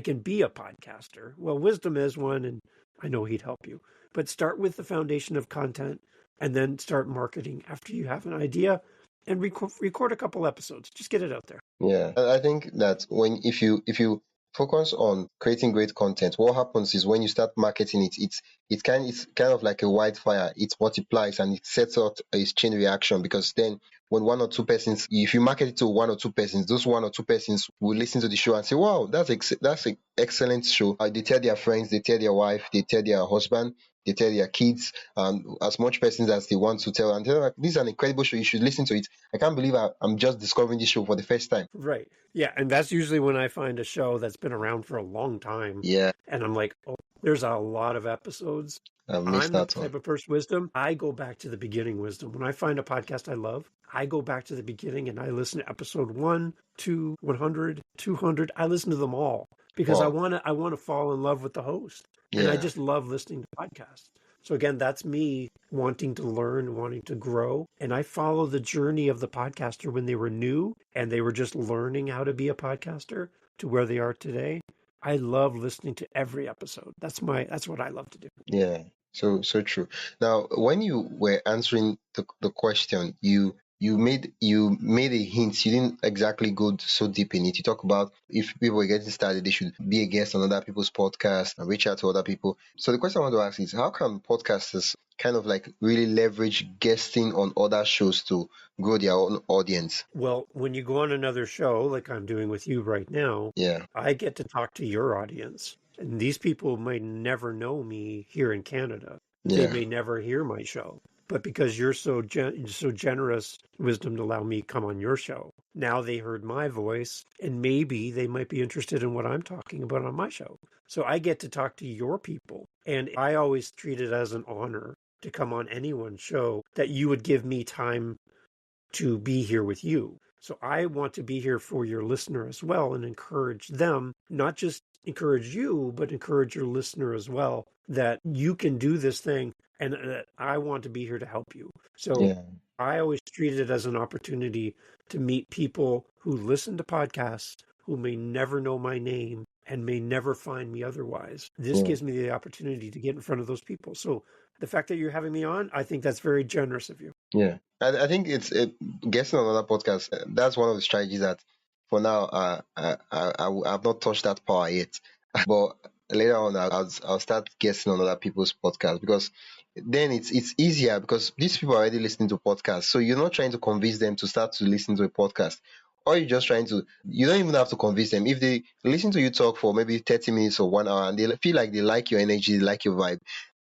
can be a podcaster. Well, Wisdom is one, and I know he'd help you. But start with the foundation of content and then start marketing after you have an idea and record a couple episodes. Just get it out there. Yeah. I think that if you focus on creating great content, what happens is when you start marketing it, it's kind of like a wildfire. It multiplies and it sets out a chain reaction because then when one or two persons, if you market it to one or two persons, those one or two persons will listen to the show and say, "Wow, that's an excellent show." They tell their friends, they tell their wife, they tell their husband, they tell their kids, as much persons as they want to tell, and they're like, "This is an incredible show. You should listen to it." I can't believe I'm just discovering this show for the first time. Right. Yeah. And that's usually when I find a show that's been around for a long time. Yeah, And I'm like, oh, there's a lot of episodes. I've missed I'm the that one. type of person, Wisdom. I go back to the beginning, Wisdom. When I find a podcast I love, I go back to the beginning and I listen to episode 1, 2, 100, 200. I listen to them all because I Wow. want to fall in love with the host. And I Yeah, just love listening to podcasts. So again, that's me wanting to learn, wanting to grow. And I follow the journey of the podcaster when they were new and they were just learning how to be a podcaster to where they are today. I love listening to every episode. That's what I love to do. yeah. So true. Now, when you were answering the question, you made a hint. You didn't exactly go so deep in it. You talk about if people are getting started, they should be a guest on other people's podcasts and reach out to other people. So the question I want to ask is, how can podcasters kind of like really leverage guesting on other shows to grow their own audience? Well, when you go on another show, like I'm doing with you right now, Yeah, I get to talk to your audience. And these people might never know me here in Canada. They yeah, may never hear my show. But because you're so generous, Wisdom, to allow me come on your show, now they heard my voice, and maybe they might be interested in what I'm talking about on my show. So I get to talk to your people, and I always treat it as an honor to come on anyone's show that you would give me time to be here with you. So I want to be here for your listener as well and encourage them, not just encourage you, but encourage your listener as well, that you can do this thing and that I want to be here to help you. So yeah, I always treat it as an opportunity to meet people who listen to podcasts who may never know my name and may never find me otherwise. This yeah. gives me the opportunity to get in front of those people. So the fact that you're having me on, I think that's very generous of you. Yeah, I think guessing on another podcast. That's one of the strategies that, for now, I've not touched that power yet. But later on, I'll start guessing on other people's podcasts, because then it's easier, because these people are already listening to podcasts. So you're not trying to convince them to start to listen to a podcast, or you're just trying to. You don't even have to convince them. If they listen to you talk for maybe 30 minutes or 1 hour, and they feel like they like your energy, they like your vibe,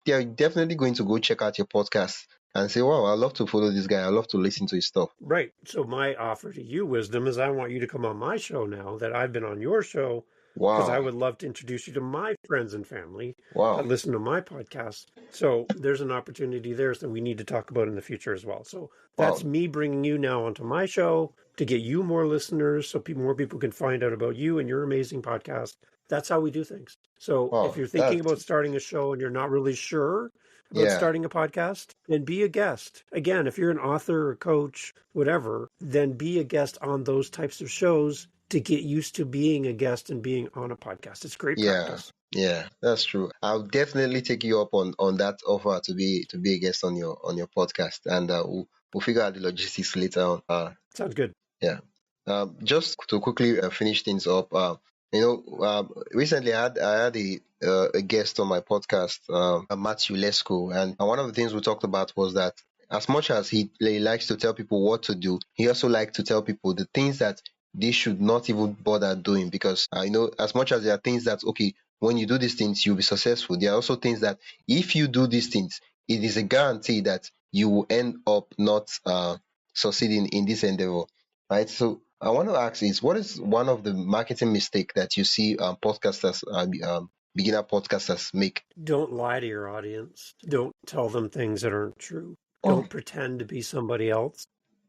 they are definitely going to go check out your podcast and say, "Wow, I love to follow this guy. I love to listen to his stuff." Right. So my offer to you, Wisdom, is I want you to come on my show now that I've been on your show, because I Wow, would love to introduce you to my friends and family that wow, listen to my podcast. So there's an opportunity there that we need to talk about in the future as well. So wow, that's me bringing you now onto my show to get you more listeners so more people can find out about you and your amazing podcast. That's how we do things. So if wow. you're thinking That's about starting a show and you're not really sure about yeah, starting a podcast, then be a guest. Again, if you're an author or coach, whatever, then be a guest on those types of shows to get used to being a guest and being on a podcast. It's great yeah, practice. yeah. That's true. I'll definitely take you up on that offer to be a guest on your podcast, and we'll figure out the logistics later on. Sounds good. Yeah. Just to quickly finish things up, recently I had a guest on my podcast, Matthew Lesko, and one of the things we talked about was that, as much as he likes to tell people what to do, he also likes to tell people the things that they should not even bother doing, because as much as there are things that, okay, when you do these things you'll be successful, there are also things that, if you do these things, it is a guarantee that you will end up not succeeding in this endeavor. Right. So I want to ask is, what is one of the marketing mistake that you see beginner podcasters make? Don't lie to your audience. Don't tell them things that aren't true. Oh, Don't pretend to be somebody else.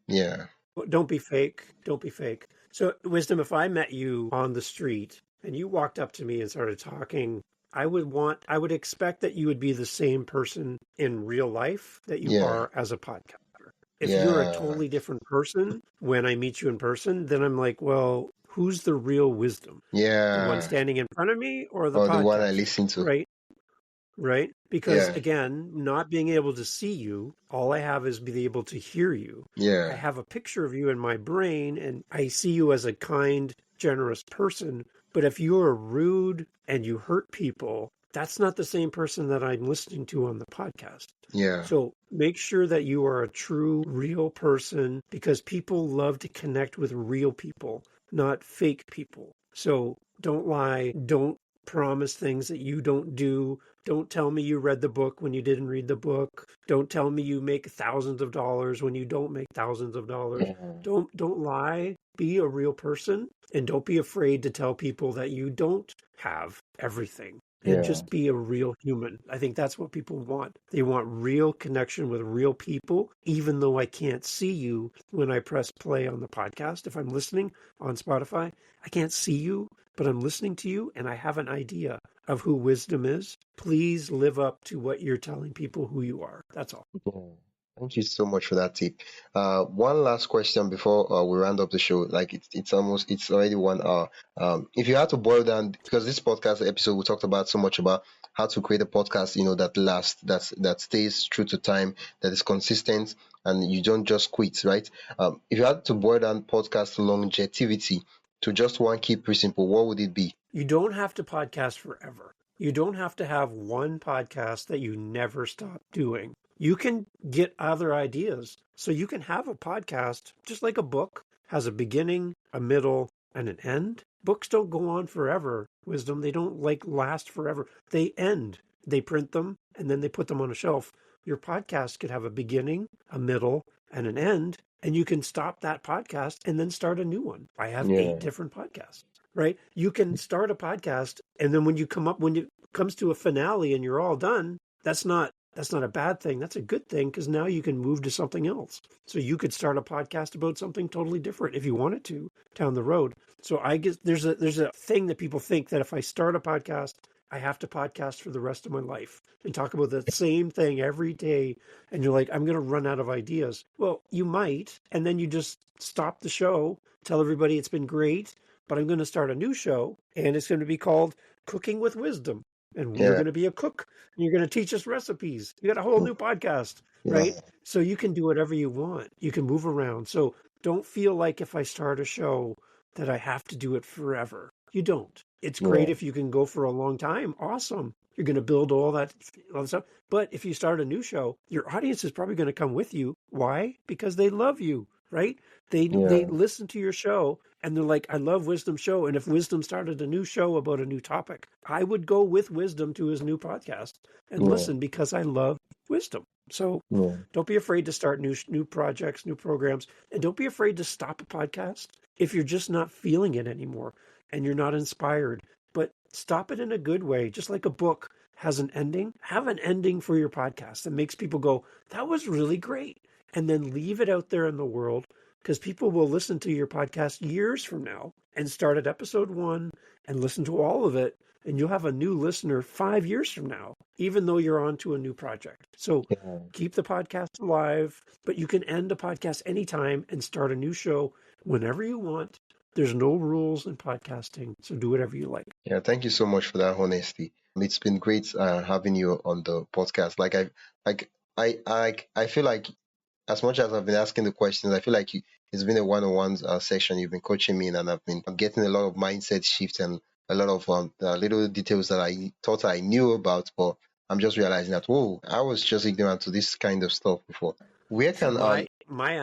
yeah, Don't be fake. Don't be fake. So, Wisdom, if I met you on the street and you walked up to me and started talking, I would expect that you would be the same person in real life that you yeah, are as a podcaster. If you're a yeah, totally different person when I meet you in person, then I'm like, well, who's the real Wisdom? The one yeah. standing in front of me or the Or the one I podcaster? listen to. Right? Right? Because Yeah, again, not being able to see you, all I have is be able to hear you. I yeah, have a picture of you in my brain and I see you as a kind, generous person. But if you are rude and you hurt people, that's not the same person that I'm listening to on the podcast. yeah, So make sure that you are a true, real person, because people love to connect with real people, not fake people. So don't lie. Don't promise things that you don't do. Don't tell me you read the book when you didn't read the book. Don't tell me you make thousands of dollars when you don't make thousands of dollars. mhm, Don't lie. Be a real person, and don't be afraid to tell people that you don't have everything, and yeah, just be a real human. I think that's what people want. They want real connection with real people, even though I can't see you when I press play on the podcast. If I'm listening on Spotify, I can't see you, but I'm listening to you and I have an idea of who Wisdom is. Please live up to what you're telling people who you are. That's all. yeah. Thank you so much for that tip. One last question before we round up the show. Like it's already 1 hour. If you had to boil down, because this podcast episode we talked about so much about how to create a podcast, that lasts, that stays true to time, that is consistent. and you don't just quit, right? If you had to boil down podcast longevity to just one key principle, what would it be? You don't have to podcast forever. You don't have to have one podcast that you never stop doing. You can get other ideas. So you can have a podcast just like a book has a beginning, a middle, and an end. Books don't go on forever, Wisdom. They don't last forever. They end. They print them and then they put them on a shelf. Your podcast could have a beginning, a middle, and an end, and you can stop that podcast and then start a new one. I have Yeah, 8 different podcasts, right? You can start a podcast, and then when it comes to a finale and you're all done, that's not a bad thing. That's a good thing, because now you can move to something else. So you could start a podcast about something totally different if you wanted to down the road. So I guess there's a thing that people think that if I start a podcast, I have to podcast for the rest of my life and talk about the same thing every day. And you're like, I'm going to run out of ideas. Well, you might. And then you just stop the show, tell everybody it's been great, but I'm going to start a new show, and it's going to be called Cooking with Wisdom. And you're yeah, going to be a cook, and you're going to teach us recipes. You got a whole new podcast, yeah, right? So you can do whatever you want. You can move around. So don't feel like if I start a show that I have to do it forever. You don't. It's great yeah, if you can go for a long time. Awesome. You're going to build all that stuff. But if you start a new show, your audience is probably going to come with you. Why? Because they love you, right? They yeah, listen to your show and they're like, I love Wisdom show. And if Wisdom started a new show about a new topic, I would go with Wisdom to his new podcast and yeah, listen because I love Wisdom. So yeah, don't be afraid to start new projects, new programs, and don't be afraid to stop a podcast if you're just not feeling it anymore and you're not inspired. But stop it in a good way, just like a book has an ending. Have an ending for your podcast that makes people go, that was really great. And then leave it out there in the world, because people will listen to your podcast years from now and start at episode 1 and listen to all of it. And you'll have a new listener 5 years from now, even though you're on to a new project. So yeah. keep the podcast alive, but you can end a podcast anytime and start a new show whenever you want. There's no rules in podcasting, so do whatever you like. Yeah, thank you so much for that honesty. It's been great having you on the podcast. Like I feel like, as much as I've been asking the questions, I feel like it's been a one-on-one session. You've been coaching me, and I'm getting a lot of mindset shifts and a lot of little details that I thought I knew about, but I'm just realizing that, whoa, I was just ignorant to this kind of stuff before. Where So can my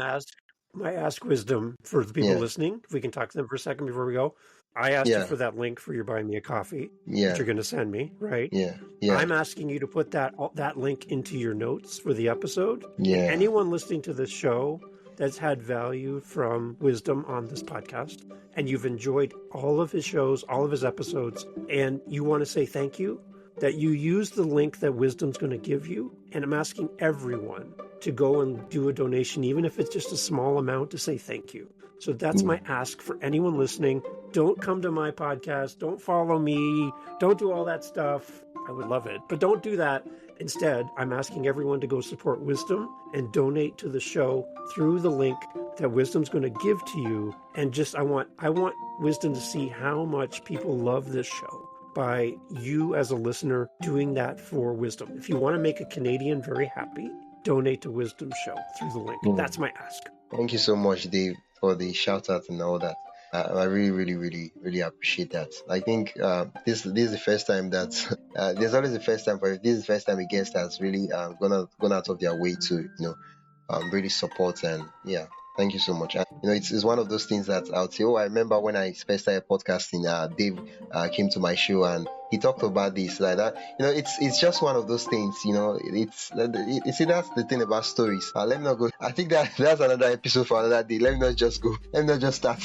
ask Wisdom for the people yeah, listening, if we can talk to them for a second before we go. I asked you yeah, for that link for your Buy Me a Coffee that yeah, you're going to send me, right? yeah, yeah, I'm asking you to put that link into your notes for the episode. And yeah, anyone listening to this show that's had value from Wisdom on this podcast, and you've enjoyed all of his shows, all of his episodes, and you want to say thank you, that you use the link that Wisdom's going to give you. And I'm asking everyone to go and do a donation, even if it's just a small amount, to say thank you. So that's mm, my ask for anyone listening. Don't come to my podcast. Don't follow me. Don't do all that stuff. I would love it, but don't do that. Instead, I'm asking everyone to go support Wisdom and donate to the show through the link that Wisdom's going to give to you. And just, I want Wisdom to see how much people love this show by you as a listener doing that for Wisdom. If you want to make a Canadian very happy, donate to Wisdom's show through the link. mm. That's my ask. Thank you so much, Dave, for the shout out and all that. I really, really, really, really appreciate that. I think this is the first time that there's always the first time, but this is the first time a guest has really gone out of their way to really support, and yeah. Thank you so much. It's one of those things that I would say, oh, I remember when I first started podcasting, Dave came to my show and he talked about this, like that. It's just one of those things. That's the thing about stories. Let me not go. I think that's another episode for another day. Let me not just go. Let me not just start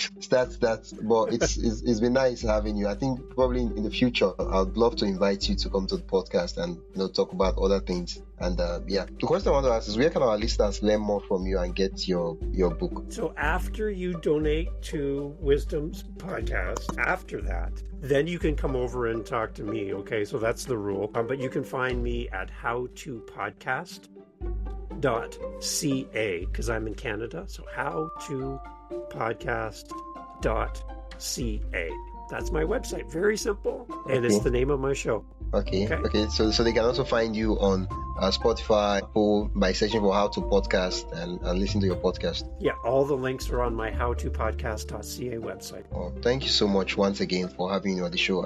that. But it's been nice having you. I think probably in the future I'd love to invite you to come to the podcast and talk about other things. And yeah, the question I want to ask is, where can our listeners learn more from you and get your book? So after you donate to Wisdom's podcast, after that, then you can come over and talk to me. Okay, so that's the rule. But you can find me at howtopodcast.ca, because I'm in Canada. So howtopodcast.ca. That's my website. Very simple. And it's the name of my show. Okay. So they can also find you on Spotify, Apple, by searching for How to Podcast and listen to your podcast. Yeah, all the links are on my howtopodcast.ca website. Oh, thank you so much once again for having me on the show.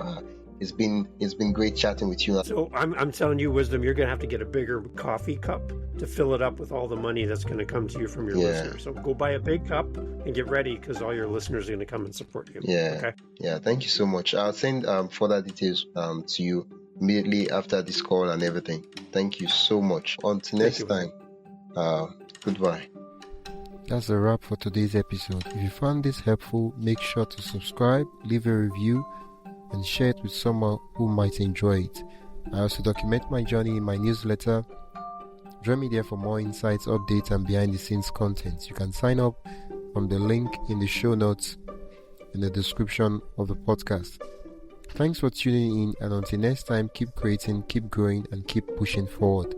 It's been great chatting with you. So I'm telling you, Wisdom, you're going to have to get a bigger coffee cup to fill it up with all the money that's going to come to you from your listeners. So go buy a big cup and get ready, because all your listeners are going to come and support you. Yeah. Thank you so much. I'll send further details to you immediately after this call and everything. Thank you so much. Until next time, goodbye. That's a wrap for today's episode. If you found this helpful, make sure to subscribe, leave a review, and share it with someone who might enjoy it. I also document my journey in my newsletter. Join me there for more insights, updates, and behind-the-scenes content. You can sign up from the link in the show notes in the description of the podcast. Thanks for tuning in, and until next time, keep creating, keep growing, and keep pushing forward.